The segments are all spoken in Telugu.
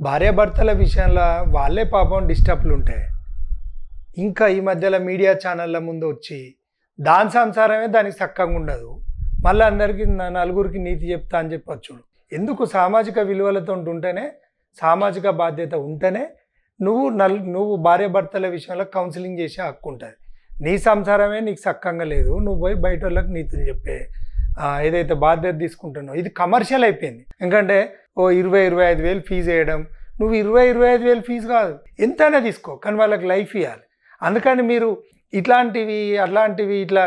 భార్యాభర్తల విషయంలో వాళ్ళే పాపం డిస్టర్బ్లు ఉంటాయి. ఇంకా ఈ మధ్యలో మీడియా ఛానళ్ళ ముందు వచ్చి దాని సంసారమే దానికి చక్కగా ఉండదు, మళ్ళీ అందరికీ నలుగురికి నీతి చెప్తా అని చెప్పొచ్చు. ఎందుకు? సామాజిక విలువలతో ఉంటేనే, సామాజిక బాధ్యత ఉంటేనే నువ్వు భార్యాభర్తల విషయంలో కౌన్సిలింగ్ చేసే హక్కు ఉంటుంది. నీ సంసారమే నీకు చక్కగా లేదు, నువ్వు పోయి బయట వాళ్ళకి నీతులు చెప్పే ఏదైతే బాధ్యత తీసుకుంటున్నావు ఇది కమర్షియల్ అయిపోయింది. ఎందుకంటే 20-25 వేలు ఫీజు వేయడం, నువ్వు 20-25 వేలు ఫీజు కాదు ఎంతైనా తీసుకో, కానీ వాళ్ళకి లైఫ్ ఇవ్వాలి. అందుకని మీరు ఇట్లాంటివి అట్లాంటివి ఇట్లా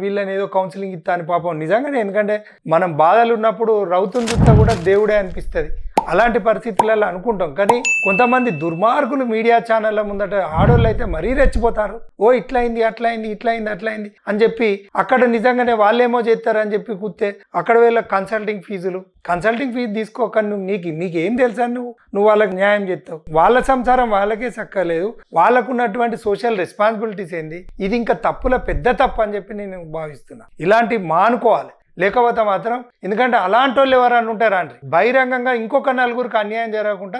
వీళ్ళని ఏదో కౌన్సిలింగ్ ఇస్తా అని పాపం నిజంగానే, ఎందుకంటే మనం బాధలు ఉన్నప్పుడు రౌతుని చూస్తా కూడా దేవుడే అనిపిస్తుంది. అలాంటి పరిస్థితులలో అనుకుంటాం, కానీ కొంతమంది దుర్మార్గులు మీడియా ఛానళ్ళ ముందట ఆడోళ్ళు అయితే మరీ రెచ్చిపోతారు. ఓ ఇట్లయింది అట్లయింది ఇట్లయింది అట్లయింది అని చెప్పి అక్కడ నిజంగానే వాళ్ళేమో చేస్తారని చెప్పి కూర్తే అక్కడ వీళ్ళ కన్సల్టింగ్ ఫీజు తీసుకోక నీకేం తెలుసా, నువ్వు వాళ్ళకి న్యాయం చేస్తావు. వాళ్ళ సంసారం వాళ్ళకే చక్కలేదు, వాళ్ళకున్నటువంటి సోషల్ రెస్పాన్సిబిలిటీస్ ఏంది, ఇది ఇంకా పెద్ద తప్పు అని చెప్పి నేను భావిస్తున్నా. ఇలాంటివి మానుకోవాలి, లేకపోతే మాత్రం, ఎందుకంటే అలాంటి వాళ్ళు ఎవరన్నా ఉంటారా అండి బహిరంగంగా ఇంకొక నలుగురికి అన్యాయం జరగకుండా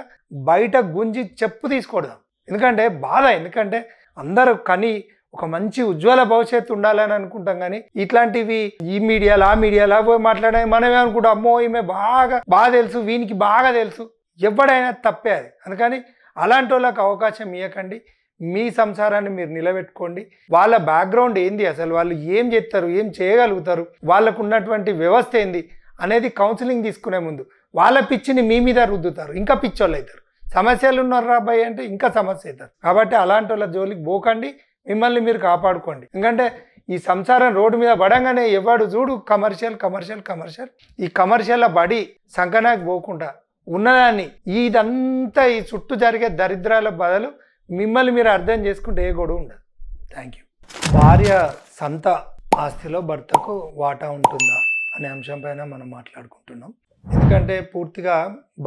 బయట గుంజి చెప్పు తీసుకోవడం. ఎందుకంటే బాధ, ఎందుకంటే అందరూ కని ఒక మంచి ఉజ్వల భవిష్యత్తు ఉండాలని అనుకుంటాం, కానీ ఇట్లాంటివి ఈ మీడియాలో ఆ మీడియాలో పోయి మాట్లాడే మనమే అనుకుంటాం, అమ్మో ఈమె బాగా తెలుసు, వీనికి బాగా తెలుసు. ఎవడైనా తప్పే అది. అందుకని అలాంటి వాళ్ళకి అవకాశం ఇవ్వకండి, మీ సంసారాన్ని మీరు నిలబెట్టుకోండి. వాళ్ళ బ్యాక్గ్రౌండ్ ఏంది, అసలు వాళ్ళు ఏం చేస్తారు, ఏం చేయగలుగుతారు, వాళ్ళకు ఉన్నటువంటి వ్యవస్థ ఏంది అనేది కౌన్సిలింగ్ తీసుకునే ముందు వాళ్ళ పిచ్చిని మీ మీద రుద్దుతారు, ఇంకా పిచ్చోళ్ళు అవుతారు. సమస్యలు ఉన్నారు రాబాయి అంటే ఇంకా సమస్య అవుతారు. కాబట్టి అలాంటి వాళ్ళ జోలికి పోకండి, మిమ్మల్ని మీరు కాపాడుకోండి. ఎందుకంటే ఈ సంసారం రోడ్డు మీద పడంగానే ఎవడు చూడు కమర్షియల్. ఈ కమర్షియల్ బడి సంకనాకి పోకుండా ఉన్నదాన్ని ఇదంతా ఈ చుట్టూ జరిగే దరిద్రాల బదులు మిమ్మల్ని మీరు అర్థం చేసుకుంటే ఏ గొడవ ఉండదు. Thank you. భార్య సంత ఆస్తిలో భర్తకు వాటా ఉంటుందా అనే అంశం పైన మనం మాట్లాడుకుంటున్నాం. ఎందుకంటే పూర్తిగా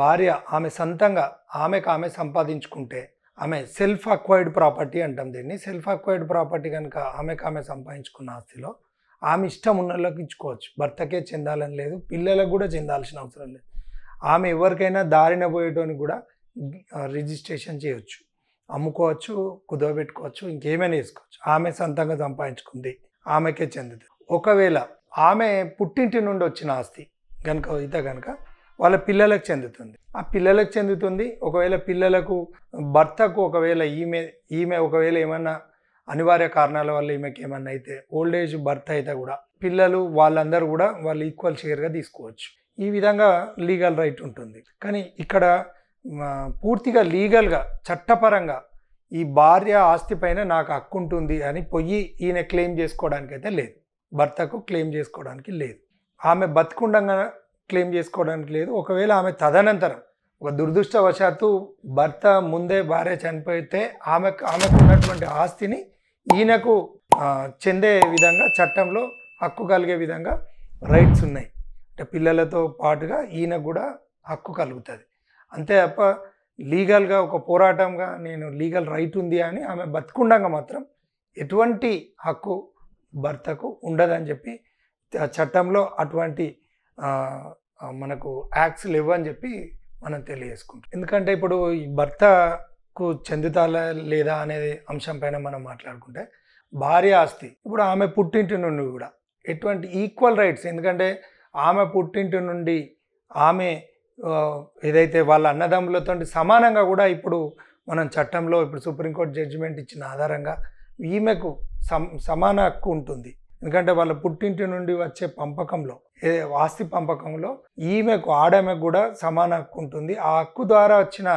భార్య ఆమె సొంతంగా ఆమె సంపాదించుకుంటే, ఆమె సెల్ఫ్ అక్వైర్డ్ ప్రాపర్టీ అంటాం దీన్ని. సెల్ఫ్ అక్వైర్డ్ ప్రాపర్టీ కనుక ఆమె సంపాదించుకున్న ఆస్తిలో ఆమె ఇష్టం ఉన్నోళ్ళకి ఇచ్చుకోవచ్చు, భర్తకే చెందాలని లేదు, పిల్లలకు కూడా చెందాల్సిన అవసరం లేదు. ఆమె ఎవరికైనా దారిన పోయేటోని కూడా రిజిస్ట్రేషన్ చేయవచ్చు, అమ్ముకోవచ్చు, కుదవబెట్టుకోవచ్చు, ఇంకేమైనా వేసుకోవచ్చు. ఆమె సొంతంగా సంపాదించుకుంది, ఆమెకే చెందుతుంది. ఒకవేళ ఆమె పుట్టింటి నుండి వచ్చిన ఆస్తి కనుక వాళ్ళ పిల్లలకు చెందుతుంది, ఆ పిల్లలకు చెందుతుంది. ఒకవేళ పిల్లలకు భర్తకు ఒకవేళ ఈమె ఒకవేళ ఏమన్నా అనివార్య కారణాల వల్ల ఈమెకి ఏమన్నా అయితే, ఓల్డ్ ఏజ్ భర్త అయితే కూడా పిల్లలు వాళ్ళందరూ కూడా వాళ్ళు ఈక్వల్ షేర్గా తీసుకోవచ్చు. ఈ విధంగా లీగల్ రైట్ ఉంటుంది. కానీ ఇక్కడ పూర్తిగా లీగల్గా చట్టపరంగా ఈ భార్య ఆస్తి పైన నాకు హక్కు ఉంటుంది అని ఈయన క్లెయిమ్ చేసుకోవడానికి అయితే లేదు, భర్తకు క్లెయిమ్ చేసుకోవడానికి లేదు, ఆమె బతికుండగా క్లెయిమ్ చేసుకోవడానికి లేదు. ఒకవేళ ఆమె తదనంతరం ఒక దురదృష్టవశాత్తు భర్త ముందే భార్య చనిపోతే ఆమెకు ఉన్నటువంటి ఆస్తిని ఈయనకు చెందే విధంగా చట్టంలో హక్కు కలిగే విధంగా రైట్స్ ఉన్నాయి. అంటే పిల్లలతో పాటుగా ఈయనకు కూడా హక్కు కలుగుతుంది. అంతే తప్ప లీగల్గా ఒక పోరాటంగా నేను లీగల్ రైట్ ఉంది అని ఆమె బతుకుండగా మాత్రం ఎటువంటి హక్కు భర్తకు ఉండదని చెప్పి చట్టంలో అటువంటి మనకు యాక్ట్స్ లేవని చెప్పి మనం తెలియజేసుకుంటాం. ఎందుకంటే ఇప్పుడు ఈ భర్తకు చెందుతా లేదా అనేది అంశం పైన మనం మాట్లాడుకుంటే, భార్య ఆస్తి ఇప్పుడు ఆమె పుట్టింటి నుండి కూడా ఎటువంటి ఈక్వల్ రైట్స్, ఎందుకంటే ఆమె పుట్టింటి నుండి ఆమె ఏదైతే వాళ్ళ అన్నదమ్ములతో సమానంగా కూడా ఇప్పుడు మనం చట్టంలో ఇప్పుడు సుప్రీంకోర్టు జడ్జిమెంట్ ఇచ్చిన ఆధారంగా ఈమెకు సమాన హక్కు ఉంటుంది. ఎందుకంటే వాళ్ళ పుట్టింటి నుండి వచ్చే పంపకంలో, ఆస్తి పంపకంలో ఆడమెకు కూడా సమాన హక్కు ఉంటుంది. ఆ హక్కు ద్వారా వచ్చిన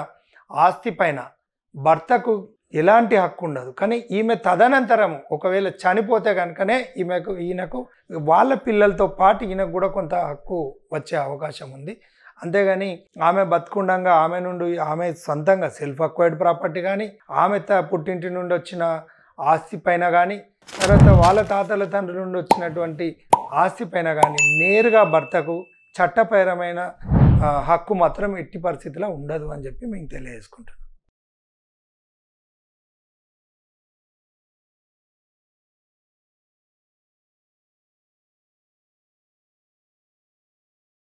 ఆస్తి పైన భర్తకు ఎలాంటి హక్కు ఉండదు. కానీ ఈమె తదనంతరం ఒకవేళ చనిపోతే కనుకనే ఈయనకు వాళ్ళ పిల్లలతో పాటు ఈయనకు కూడా కొంత హక్కు వచ్చే అవకాశం ఉంది. అంతేగాని ఆమె బతుకుండగా ఆమె సొంతంగా సెల్ఫ్ అక్వైర్డ్ ప్రాపర్టీ కానీ, ఆమె పుట్టింటి నుండి వచ్చిన ఆస్తి పైన కానీ, తర్వాత వాళ్ళ తాతల తండ్రి నుండి వచ్చినటువంటి ఆస్తి పైన కానీ నేరుగా భర్తకు చట్టపరమైన హక్కు మాత్రం ఎట్టి పరిస్థితిలో ఉండదు అని చెప్పి మేము తెలియజేసుకుంటాం.